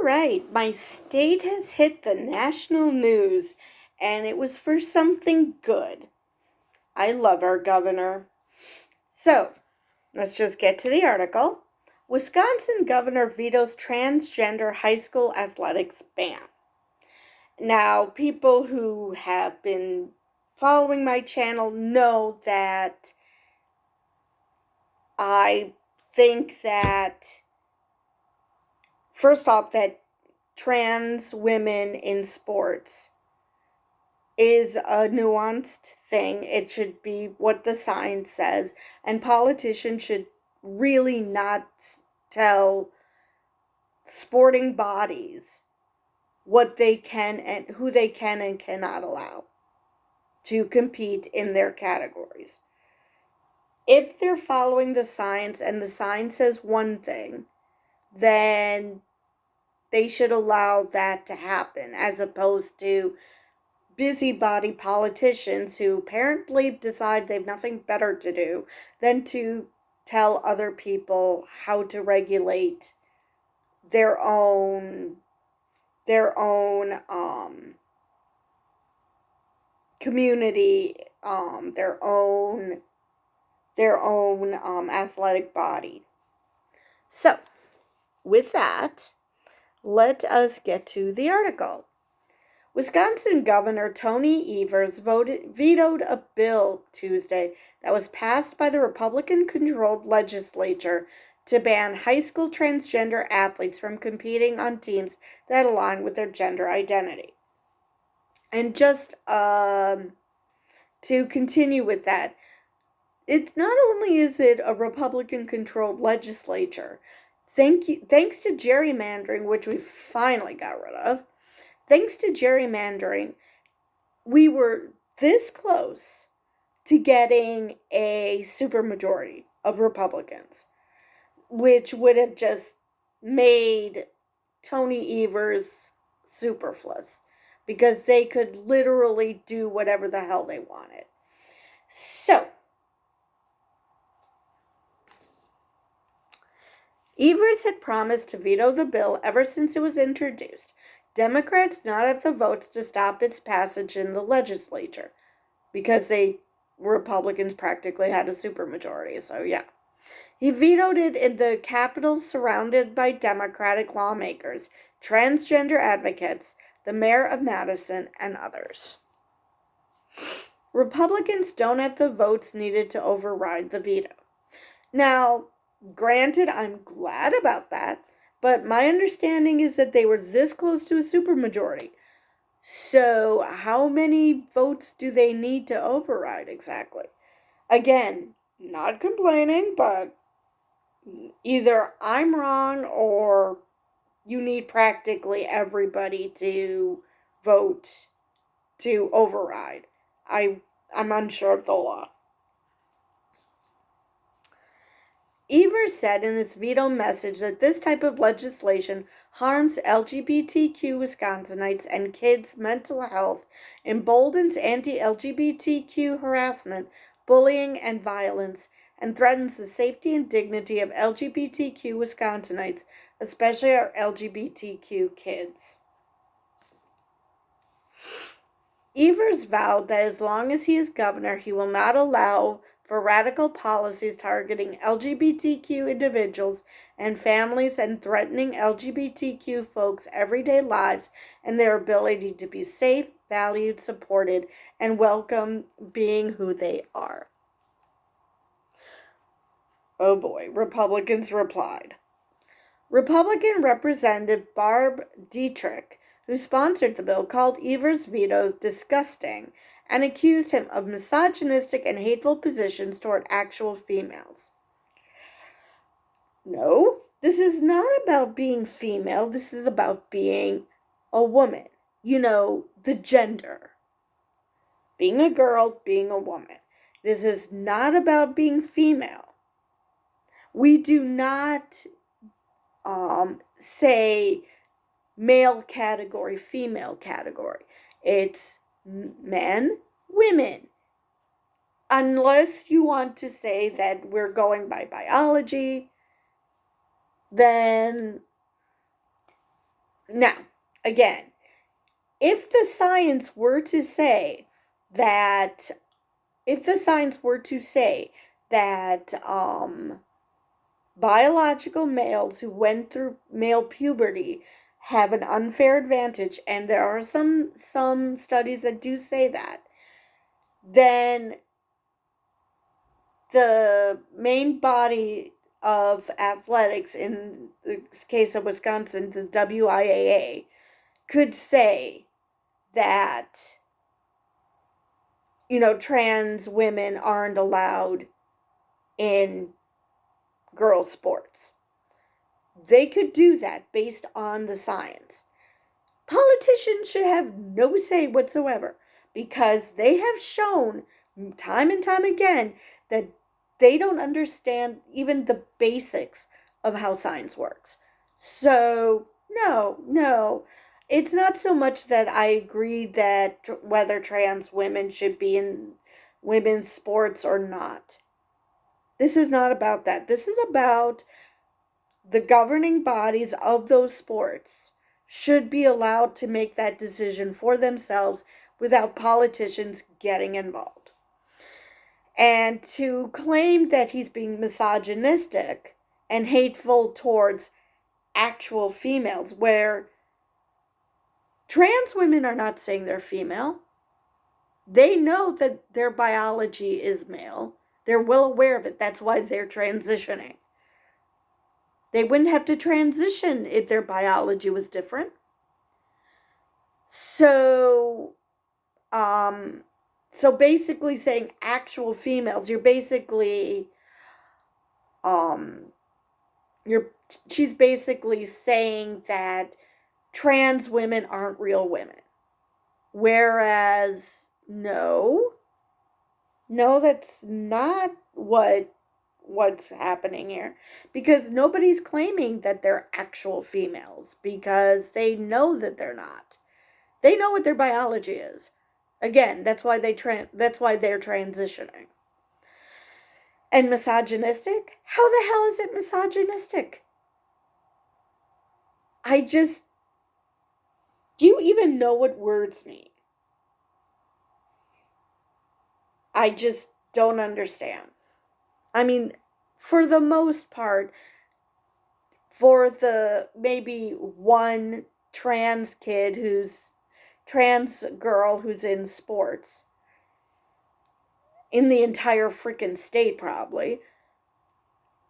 right, my state has hit the national news, and it was for something good. I love our governor. So, let's just get to the article. Wisconsin governor vetoes transgender high school athletics ban. Now, people who have been following my channel know that I think that, first off, that trans women in sports is a nuanced thing. It should be what the science says, and politicians should really not tell sporting bodies what they can and who they can and cannot allow to compete in their categories. If they're following the science and the science says one thing, then they should allow that to happen, as opposed to busybody politicians who apparently decide they've nothing better to do than to tell other people how to regulate their own community, their own athletic body. So, with that, let us get to the article. Wisconsin Governor Tony Evers vetoed a bill Tuesday that was passed by the Republican-controlled legislature to ban high school transgender athletes from competing on teams that align with their gender identity. And just to continue with that, it's not only is it a Republican-controlled legislature, thanks to gerrymandering, which we finally got rid of. Thanks to gerrymandering, we were this close to getting a supermajority of Republicans, which would have just made Tony Evers superfluous, because they could literally do whatever the hell they wanted. So, Evers had promised to veto the bill ever since it was introduced. Democrats not have the votes to stop its passage in the legislature, because Republicans practically had a supermajority, so yeah. He vetoed it in the Capitol, surrounded by Democratic lawmakers, transgender advocates, the mayor of Madison, and others. Republicans don't have the votes needed to override the veto. Now, granted, I'm glad about that, but my understanding is that they were this close to a supermajority. So, how many votes do they need to override exactly? Again, not complaining, but either I'm wrong or you need practically everybody to vote to override. I'm unsure of the law. Evers said in his veto message that this type of legislation harms LGBTQ Wisconsinites and kids' mental health, emboldens anti-LGBTQ harassment, bullying, and violence, and threatens the safety and dignity of LGBTQ Wisconsinites, especially our LGBTQ kids. Evers vowed that as long as he is governor, he will not allow for radical policies targeting LGBTQ individuals and families and threatening LGBTQ folks' everyday lives and their ability to be safe, valued, supported, and welcome being who they are. Oh boy, Republicans replied. Republican Representative Barb Dietrich, who sponsored the bill, called Evers' veto disgusting and accused him of misogynistic and hateful positions toward actual females. No, this is not about being female. This is about being a woman. You know, the gender. Being a girl, being a woman. This is not about being female. We do not say male category, female category. It's men, women. Unless you want to say that we're going by biology, then Now, again, if the science were to say that, biological males who went through male puberty have an unfair advantage, and there are some studies that do say that, then the main body of athletics, in the case of Wisconsin, the WIAA, could say that, trans women aren't allowed in girls' sports. They could do that based on the science. Politicians should have no say whatsoever, because they have shown time and time again that they don't understand even the basics of how science works. So, no. It's not so much that I agree that whether trans women should be in women's sports or not. This is not about that. This is about the governing bodies of those sports should be allowed to make that decision for themselves without politicians getting involved. And to claim that he's being misogynistic and hateful towards actual females, where trans women are not saying they're female. They know that their biology is male. They're well aware of it. That's why they're transitioning. They wouldn't have to transition if their biology was different. So basically saying actual females, you're basically, she's basically saying that trans women aren't real women. Whereas, no, that's not what's happening here, because nobody's claiming that they're actual females, because they know that they're not. They know what their biology is. Again, that's why they're transitioning. And misogynistic? How the hell is it misogynistic? Do you even know what words mean? I just don't understand. I mean, for the most part, for the maybe one trans girl who's in sports, in the entire freaking state probably,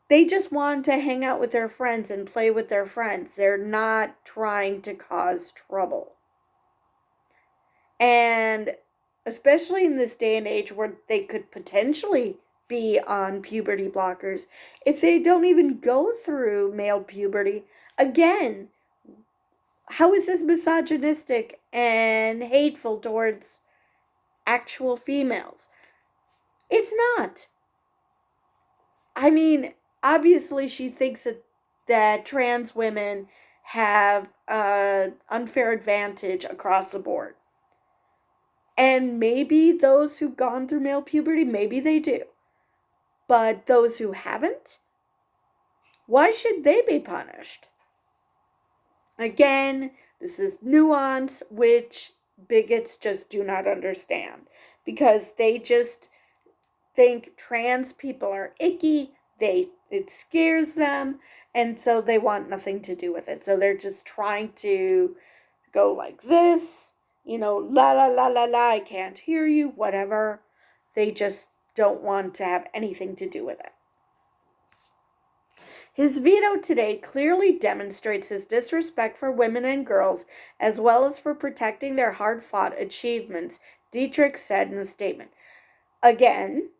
they just want to hang out with their friends and play with their friends. They're not trying to cause trouble. And especially in this day and age where they could potentially be on puberty blockers, if they don't even go through male puberty, again, how is this misogynistic and hateful towards actual females? It's not. I mean, obviously she thinks that trans women have an unfair advantage across the board. And maybe those who've gone through male puberty, maybe they do. But those who haven't, why should they be punished? Again, this is nuance, which bigots just do not understand. Because they just think trans people are icky, it scares them, and so they want nothing to do with it. So they're just trying to go like this, la la la la la, I can't hear you, whatever. They just don't want to have anything to do with it. His veto today clearly demonstrates his disrespect for women and girls, as well as for protecting their hard-fought achievements, Dietrich said in a statement. Again,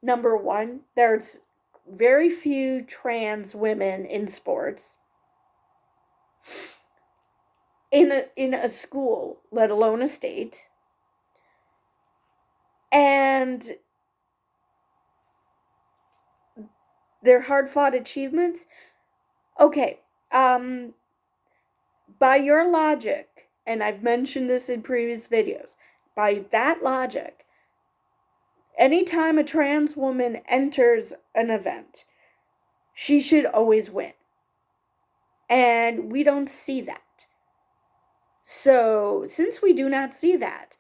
number one, there's very few trans women in sports. In a school, let alone a state. And their hard-fought achievements, okay, by your logic, and I've mentioned this in previous videos, by that logic, anytime a trans woman enters an event, she should always win. And we don't see that. So, since we do not see that,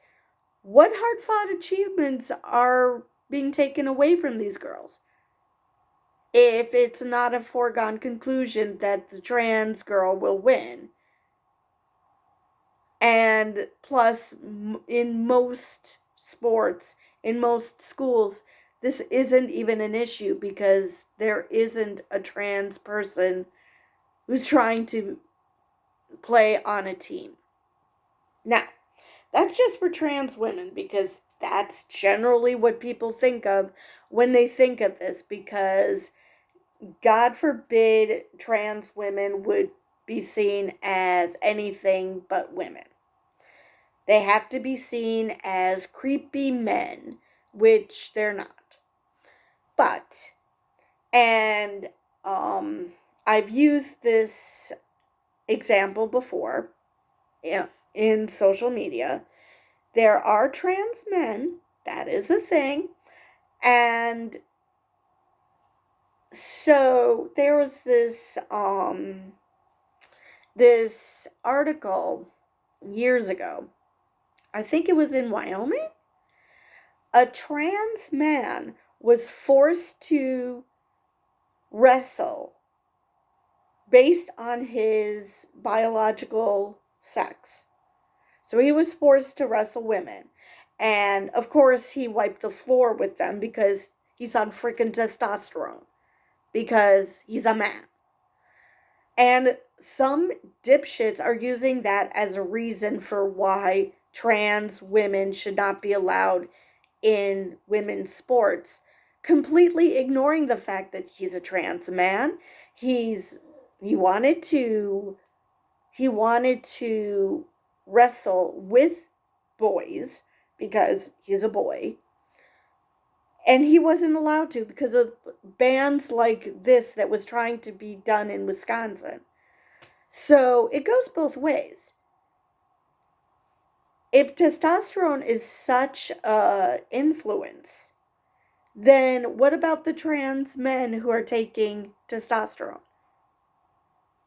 what hard-fought achievements are being taken away from these girls? If it's not a foregone conclusion that the trans girl will win. And plus, in most sports, in most schools, this isn't even an issue because there isn't a trans person who's trying to play on a team. Now, that's just for trans women because that's generally what people think of when they think of this, because God forbid trans women would be seen as anything but women. They have to be seen as creepy men, which they're not. But, and I've used this example before in social media. There are trans men, that is a thing, and so there was this article years ago. I think it was in Wyoming. A trans man was forced to wrestle based on his biological sex. So he was forced to wrestle women. And of course, he wiped the floor with them because he's on freaking testosterone. Because he's a man. And some dipshits are using that as a reason for why trans women should not be allowed in women's sports, completely ignoring the fact that he's a trans man. He wanted to wrestle with boys because he's a boy. And he wasn't allowed to because of bans like this that was trying to be done in Wisconsin. So it goes both ways. If testosterone is such an influence, then what about the trans men who are taking testosterone?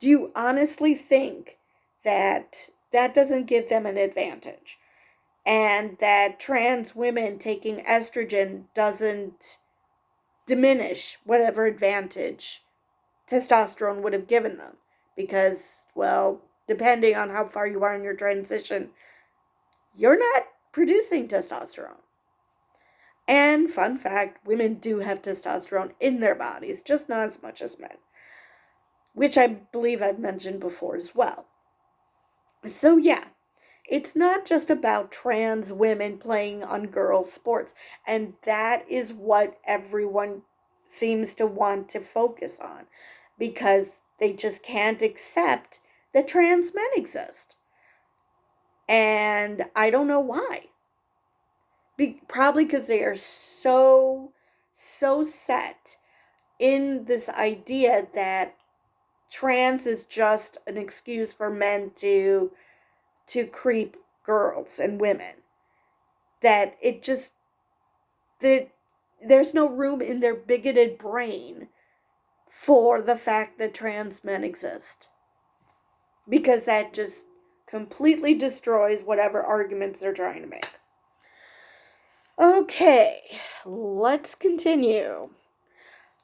Do you honestly think that that doesn't give them an advantage? And that trans women taking estrogen doesn't diminish whatever advantage testosterone would have given them? Because, well, depending on how far you are in your transition, you're not producing testosterone. And fun fact, women do have testosterone in their bodies, just not as much as men, which I believe I've mentioned before as well. So yeah, it's not just about trans women playing on girls' sports, and that is what everyone seems to want to focus on, because they just can't accept that trans men exist. And I don't know why. Probably because they are so set in this idea that trans is just an excuse for men to creep girls and women, that it just, that there's no room in their bigoted brain for the fact that trans men exist, because that just completely destroys whatever arguments they're trying to make. Okay, let's continue.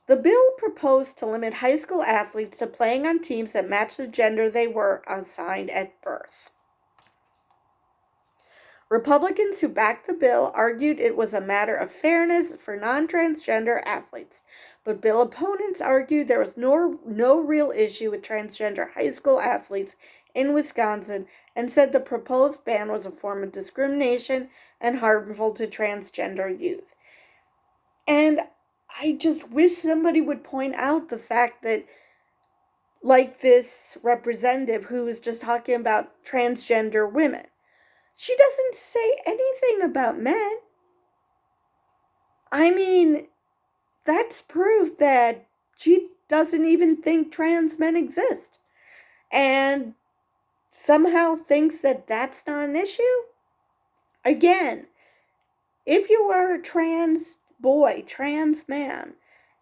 The bill proposed to limit high school athletes to playing on teams that match the gender they were assigned at birth. Republicans who backed the bill argued it was a matter of fairness for non-transgender athletes, but bill opponents argued there was no real issue with transgender high school athletes in Wisconsin and said the proposed ban was a form of discrimination and harmful to transgender youth. And I just wish somebody would point out the fact that, like this representative who was just talking about transgender women, she doesn't say anything about men. I mean, that's proof that she doesn't even think trans men exist, and somehow thinks that that's not an issue. Again, if you are a trans boy, trans man,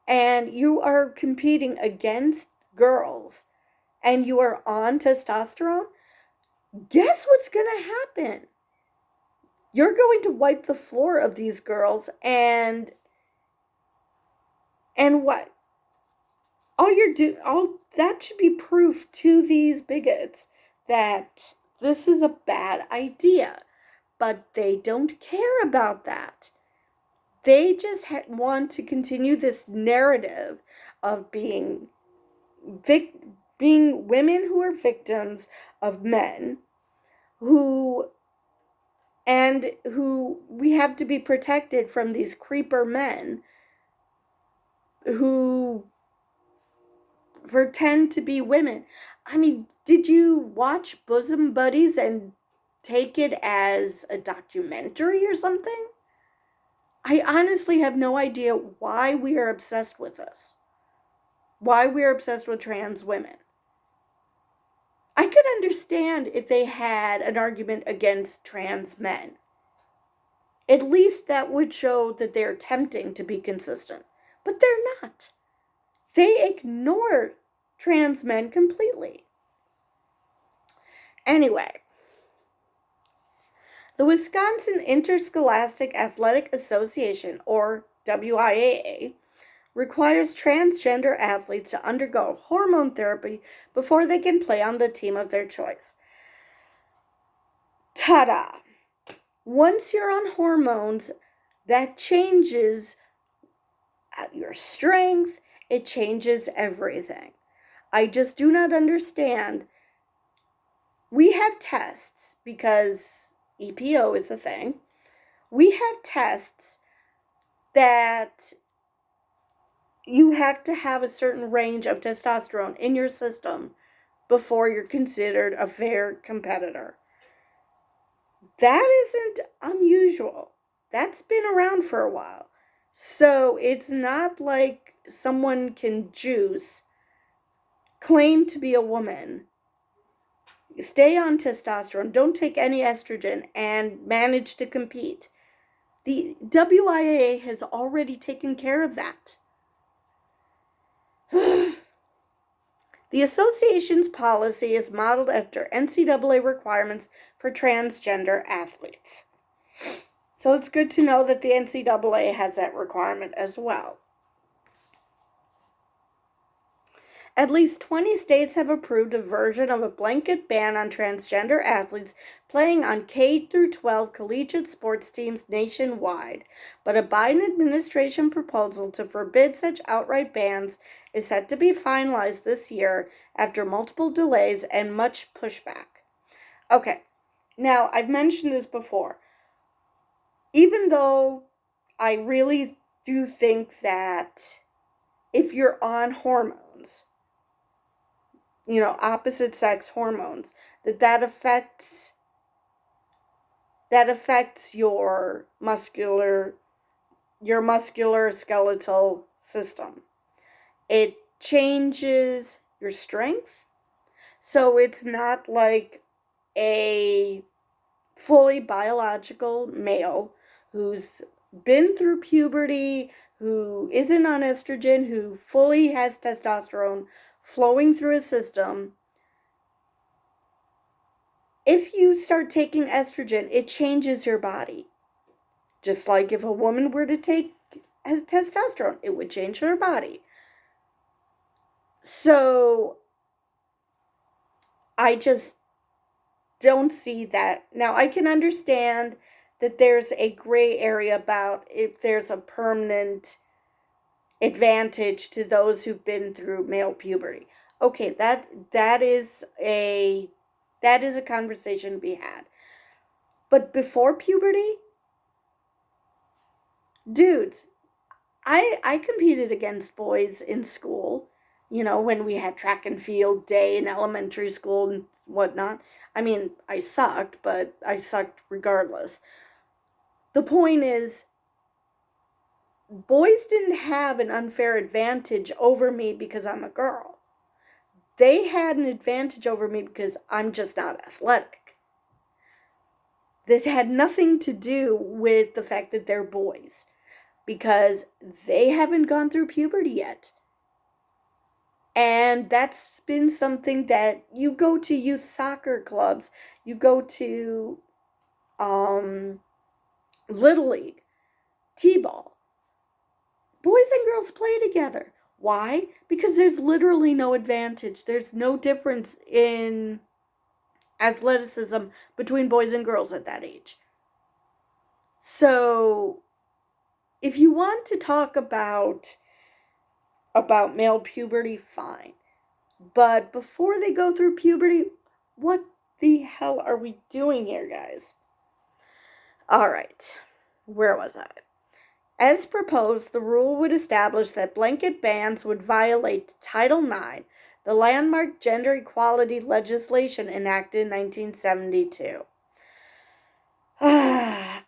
and you are competing against girls and you are on testosterone, guess what's going to happen? You're going to wipe the floor of these girls, and what? All that should be proof to these bigots that this is a bad idea. But they don't care about that. They just want to continue this narrative of being women who are victims of men who we have to be protected from these creeper men who pretend to be women. I mean, did you watch Bosom Buddies and take it as a documentary or something? I honestly have no idea why we are obsessed with this. Why we are obsessed with trans women. I could understand if they had an argument against trans men. At least that would show that they're attempting to be consistent. But they're not. They ignore trans men completely. Anyway, the Wisconsin Interscholastic Athletic Association, or WIAA, requires transgender athletes to undergo hormone therapy before they can play on the team of their choice. Ta-da! Once you're on hormones, that changes your strength, it changes everything. I just do not understand. We have tests because EPO is a thing. We have tests that you have to have a certain range of testosterone in your system before you're considered a fair competitor. That isn't unusual. That's been around for a while. So it's not like someone can claim to be a woman, stay on testosterone, don't take any estrogen, and manage to compete. The WIA has already taken care of that. The association's policy is modeled after NCAA requirements for transgender athletes. So it's good to know that the NCAA has that requirement as well. At least 20 states have approved a version of a blanket ban on transgender athletes playing on K-12 collegiate sports teams nationwide, but a Biden administration proposal to forbid such outright bans is set to be finalized this year after multiple delays and much pushback. Okay, now I've mentioned this before. Even though I really do think that if you're on hormones, opposite sex hormones, that affects your muscular skeletal system. It changes your strength. So it's not like a fully biological male who's been through puberty, who isn't on estrogen, who fully has testosterone flowing through his system. If you start taking estrogen, it changes your body. Just like if a woman were to take testosterone, it would change her body. So I just don't see that. Now, I can understand that there's a gray area about if there's a permanent advantage to those who've been through male puberty. Okay, that is a conversation to be had. But before puberty, dudes, I competed against boys in school, when we had track and field day in elementary school and whatnot. I mean, I sucked, but I sucked regardless. The point is, boys didn't have an unfair advantage over me because I'm a girl. They had an advantage over me because I'm just not athletic. This had nothing to do with the fact that they're boys, because they haven't gone through puberty yet. And that's been something that you go to youth soccer clubs, you go to Little League, T-ball. Boys and girls play together. Why? Because there's literally no advantage. There's no difference in athleticism between boys and girls at that age. So, if you want to talk about male puberty, fine. But before they go through puberty, what the hell are we doing here, guys? All right. Where was I? As proposed, the rule would establish that blanket bans would violate Title IX, the landmark gender equality legislation enacted in 1972.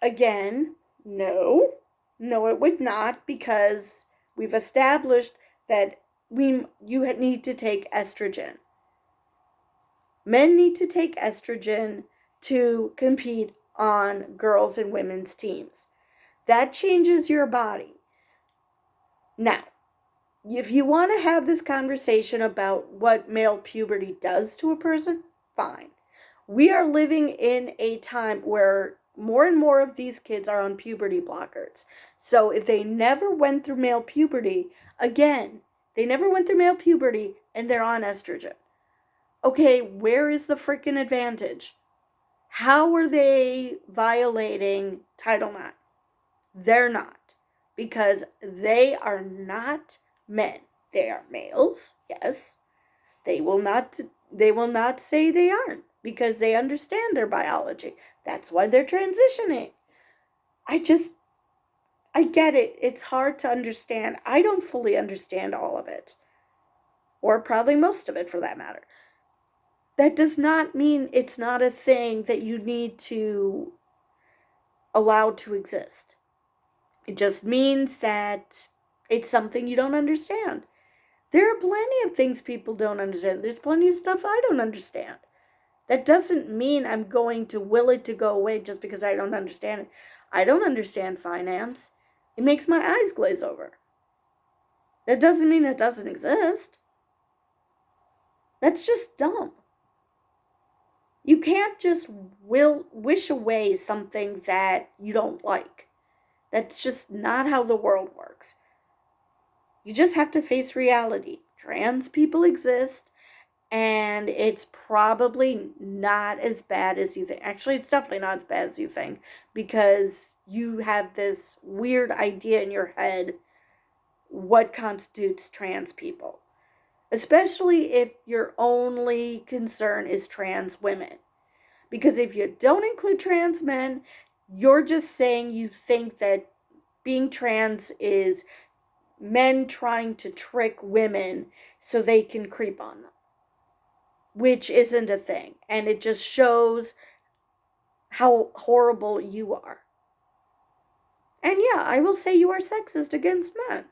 Again, no, it would not, because we've established that you need to take estrogen. Men need to take estrogen to compete on girls' and women's teams. That changes your body. Now, if you want to have this conversation about what male puberty does to a person, fine. We are living in a time where more and more of these kids are on puberty blockers. So if they never went through male puberty, again, they never went through male puberty and they're on estrogen. Okay, where is the freaking advantage? How are they violating Title IX? They're not, because they are not men. They are males, yes. They will not say they aren't, because they understand their biology. That's why they're transitioning. I get it. It's hard to understand. I don't fully understand all of it, or probably most of it for that matter. That does not mean it's not a thing that you need to allow to exist. It just means that it's something you don't understand. There are plenty of things people don't understand. There's plenty of stuff I don't understand. That doesn't mean I'm going to will it to go away just because I don't understand it. I don't understand finance. It makes my eyes glaze over. That doesn't mean it doesn't exist. That's just dumb. You can't just wish away something that you don't like. That's just not how the world works. You just have to face reality. Trans people exist, and it's probably not as bad as you think. Actually, it's definitely not as bad as you think, because you have this weird idea in your head what constitutes trans people. Especially if your only concern is trans women. Because if you don't include trans men, you're just saying you think that being trans is men trying to trick women so they can creep on them. Which isn't a thing. And it just shows how horrible you are. And yeah, I will say you are sexist against men.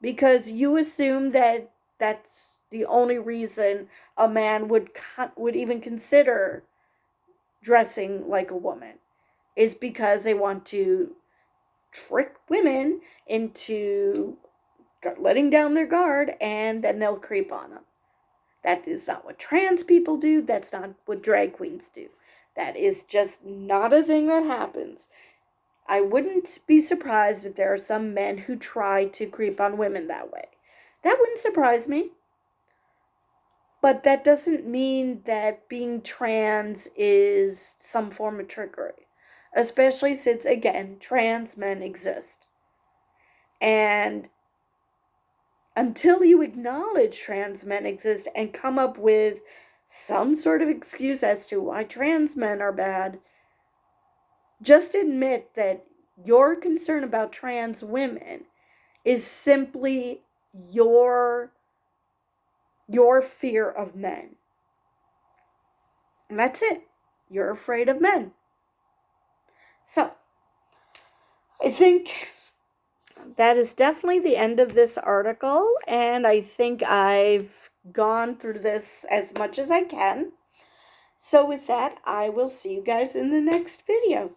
Because you assume that that's the only reason a man would even consider dressing like a woman, is because they want to trick women into letting down their guard, and then they'll creep on them. That is not what trans people do. That's not what drag queens do. That is just not a thing that happens. I wouldn't be surprised if there are some men who try to creep on women that way. That wouldn't surprise me. But that doesn't mean that being trans is some form of trickery. Especially since, again, trans men exist. And until you acknowledge trans men exist and come up with some sort of excuse as to why trans men are bad, just admit that your concern about trans women is simply your fear of men. And that's it. You're afraid of men. So, I think that is definitely the end of this article, and I think I've gone through this as much as I can. So with that, I will see you guys in the next video.